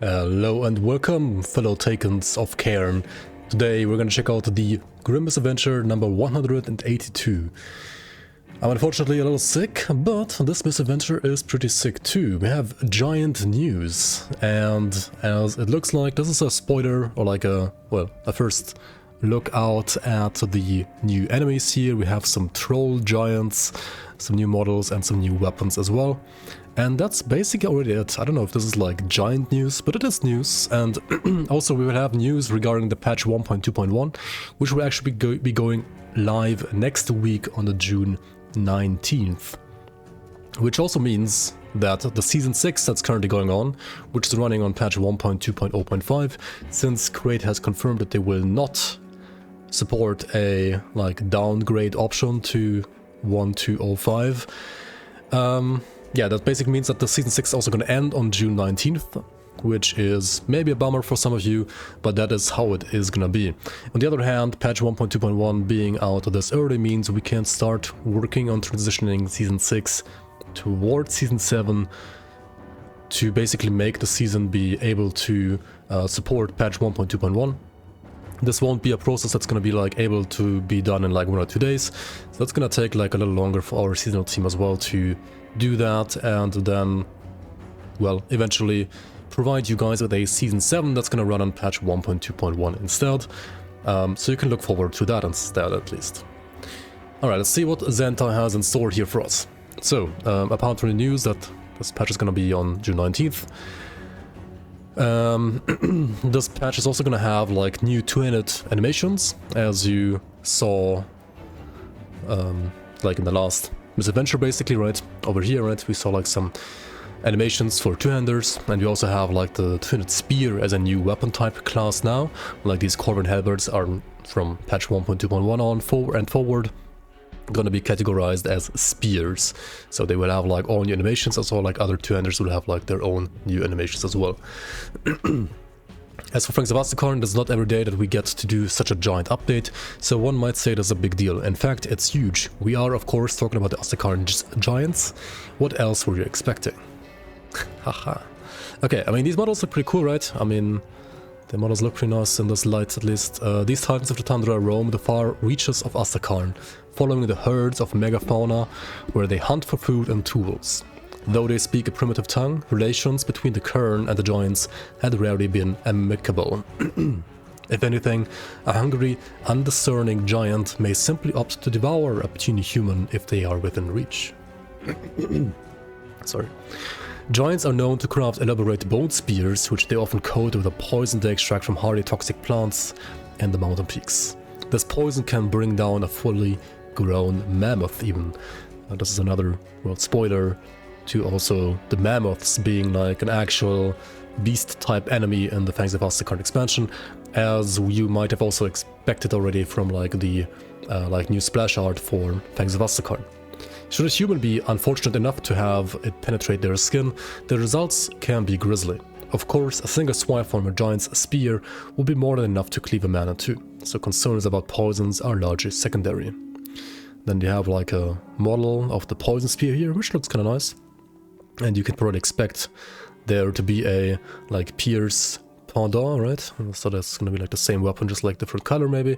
Hello and welcome, fellow Takens of Cairn. Today we're gonna check out the Misadventure number 182. I'm unfortunately a little sick, but this misadventure is pretty sick too. We have giant news, and as it looks like, this is a spoiler, or like a first look out at the new enemies here. We have some troll giants, some new models, and some new weapons as well. And that's basically already it. I don't know if this is like giant news, but it is news. And also we will have news regarding the patch 1.2.1, which will actually be going live next week on the June 19th. Which also means that the Season 6 that's currently going on, which is running on patch 1.2.0.5, since Create has confirmed that they will not support a downgrade option to 1.2.05. Yeah, that basically means that the Season 6 is also going to end on June 19th, which is maybe a bummer for some of you, but that is how it is going to be. On the other hand, patch 1.2.1 being out this early means we can start working on transitioning Season 6 towards Season 7 to basically make the season be able to support patch 1.2.1. This won't be a process that's going to be able to be done in 1 or 2 days, so that's going to take a little longer for our seasonal team as well to do that, and then, well, eventually provide you guys with a Season 7 that's going to run on patch 1.2.1 instead, so you can look forward to that instead at least. Alright, let's see what Zentai has in store here for us. So, apart from the news that this patch is going to be on June 19th, this patch is also going to have new 2-minute animations, as you saw in the last Misadventure, basically, right? Over here, right, we saw some animations for two-handers, and we also have the 2-handed spear as a new weapon type class now. These Corvin halberds are from patch 1.2.1 on forward gonna be categorized as spears, so they will have all new animations. Also other two-handers will have their own new animations as well. As for Franks of Astakarn, it's not every day that we get to do such a giant update, so one might say that's a big deal. In fact, it's huge. We are, of course, talking about the Astakarn giants. What else were you expecting? Haha. Okay, I mean, these models look pretty cool, right? I mean, the models look pretty nice in this light, at least. These Titans of the Tundra roam the far reaches of Astakarn, following the herds of megafauna, where they hunt for food and tools. Though they speak a primitive tongue, relations between the Kern and the giants had rarely been amicable. If anything, a hungry, undiscerning giant may simply opt to devour a puny human if they are within reach. Sorry. Giants are known to craft elaborate bone spears, which they often coat with a poison they extract from hardy toxic plants and the mountain peaks. This poison can bring down a fully grown mammoth even. This is another, spoiler to also the mammoths being an actual beast-type enemy in the Fangs of Astakarn expansion, as you might have also expected already from the new splash art for Fangs of Astakarn. Should a human be unfortunate enough to have it penetrate their skin, the results can be grisly. Of course, a single swipe from a giant's spear will be more than enough to cleave a man in two, so concerns about poisons are largely secondary. Then you have a model of the poison spear here, which looks kind of nice. And you can probably expect there to be a pierce pendant, right? So that's going to be the same weapon, just different color maybe.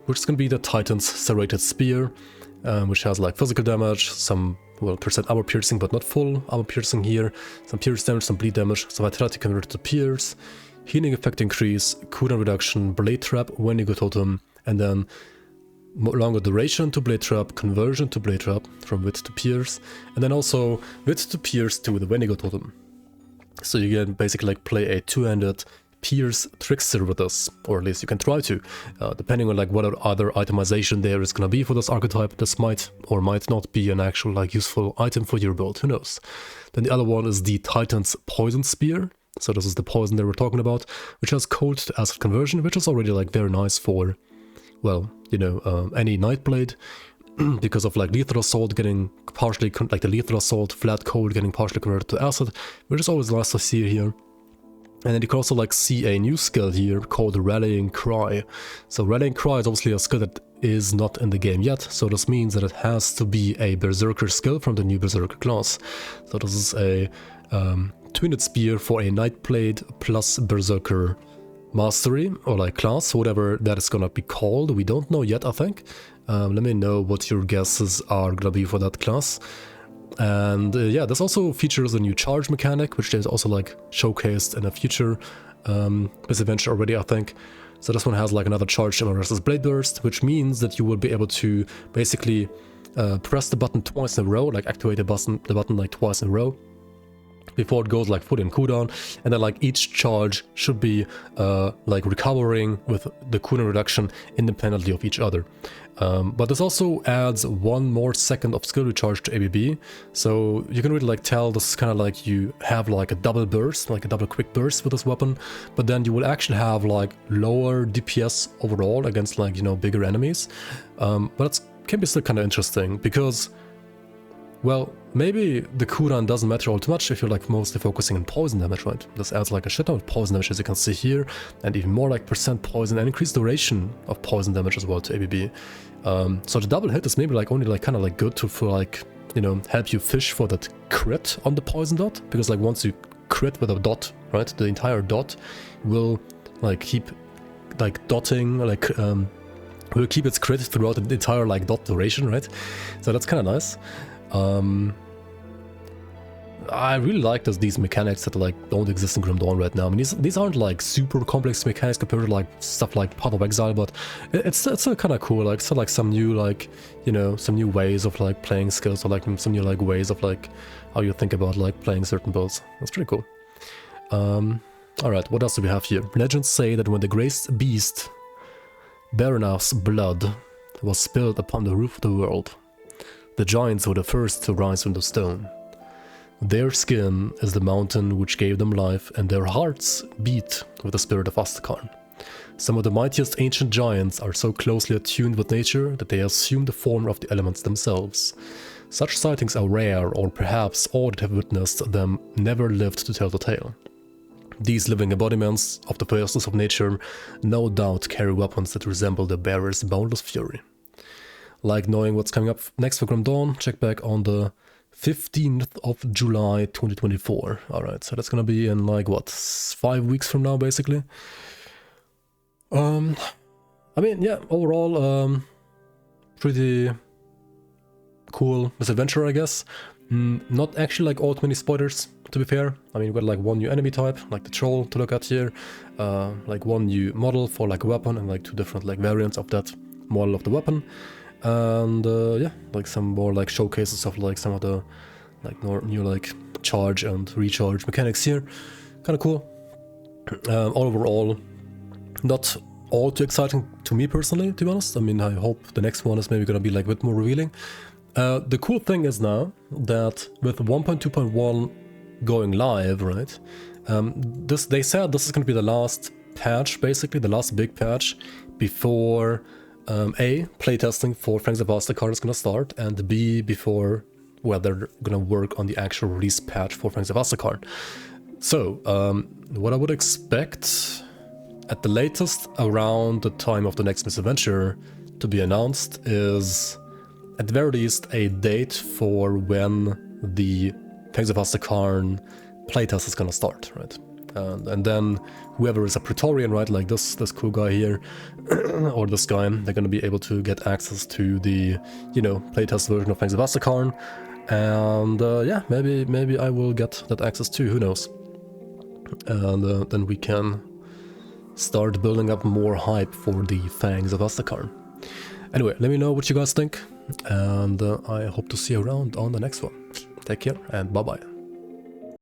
Which is going to be the Titan's serrated spear, which has physical damage, some percent armor piercing, but not full armor piercing here. Some pierce damage, some bleed damage, some vitality converted to pierce, healing effect increase, cooldown reduction, blade trap, Wendigo totem, and then longer duration to blade trap, conversion to blade trap from wit to pierce, and then also wit to pierce to the Wendigo totem. So you can basically play a two-handed pierce trickster with this, or at least you can try to, depending on what other itemization there is gonna be for this archetype. This might or might not be an actual useful item for your build, who knows. Then the other one is the Titan's poison spear. So this is the poison that we're talking about, which has cold to acid conversion, which is already very nice for, well, any Nightblade, because of lethal assault getting partially, the lethal assault flat cold getting partially converted to acid, which is always nice to see here. And then you can also see a new skill here called Rallying Cry. So Rallying Cry is obviously a skill that is not in the game yet, so this means that it has to be a Berserker skill from the new Berserker class. So this is a Twin Spear for a Nightblade plus Berserker Mastery, or like class, whatever that is gonna be called. We don't know yet, I think. Let me know what your guesses are gonna be for that class. And yeah, this also features a new charge mechanic, which is also like showcased in a future Misadventure already, I think. So this one has like another charge versus Blade Burst, which means that you will be able to basically press the button twice in a row, like activate the button like twice in a row, before it goes like fully in cooldown, and then like each charge should be like recovering with the cooldown reduction independently of each other. But this also adds 1 more second of skill recharge to ABB, so you can really like tell this is kind of like you have like a double burst, like a double quick burst with this weapon, but then you will actually have like lower DPS overall against like, you know, bigger enemies. But it can be still kind of interesting because, well, maybe the cooldown doesn't matter all too much if you're like mostly focusing on poison damage, right? This adds like a shit ton of poison damage, as you can see here, and even more like percent poison and increased duration of poison damage as well to ABB. So the double hit is maybe like only like kind of like good to, for like, you know, help you fish for that crit on the poison dot, because like once you crit with a dot, right, the entire dot will like keep like dotting, like will keep its crit throughout the entire like dot duration, right? So that's kind of nice. I really like these mechanics that like don't exist in Grim Dawn right now. I mean, these aren't like super complex mechanics compared to like stuff like Path of Exile, but it's still kind of cool. Like still like some new, like, you know, some new ways of like playing skills, or like some new like ways of like how you think about like playing certain builds. That's pretty cool. All right, what else do we have here? Legends say that when the graced beast Baranav's blood was spilled upon the roof of the world, the giants were the first to rise from the stone. Their skin is the mountain which gave them life, and their hearts beat with the spirit of Astakarn. Some of the mightiest ancient giants are so closely attuned with nature that they assume the form of the elements themselves. Such sightings are rare, or perhaps all that have witnessed them never lived to tell the tale. These living embodiments of the fierceness of nature no doubt carry weapons that resemble the bearer's boundless fury. Like knowing what's coming up next for Grim Dawn, check back on the 15th of July 2024. Alright, so that's gonna be in like what, 5 weeks from now basically. I mean, yeah, overall pretty cool Misadventure, I guess. Not actually like all too many spoilers, to be fair. I mean, we got like 1 new enemy type, like the troll to look at here, like 1 new model for like a weapon, and like 2 different like variants of that model of the weapon. And yeah, like some more like showcases of like some of the like more new like charge and recharge mechanics here. Kind of cool. Overall, not all too exciting to me personally, to be honest. I mean, I hope the next one is maybe gonna be like a bit more revealing. The cool thing is now that with 1.2.1 going live, right? They said this is gonna be the last patch, basically the last big patch before playtesting for Fangs of Astakarn is gonna start, and B, before, well, they're gonna work on the actual release patch for Fangs of Astakarn. So, what I would expect at the latest around the time of the next Misadventure to be announced is, at the very least, a date for when the Fangs of Astakarn playtest is gonna start, right? And then whoever is a Praetorian, right, like this cool guy here, or this guy, they're gonna be able to get access to the, you know, playtest version of Fangs of Astakarn. And yeah, maybe I will get that access too, who knows. And then we can start building up more hype for the Fangs of Astakarn. Anyway, let me know what you guys think, and I hope to see you around on the next one. Take care, and bye-bye.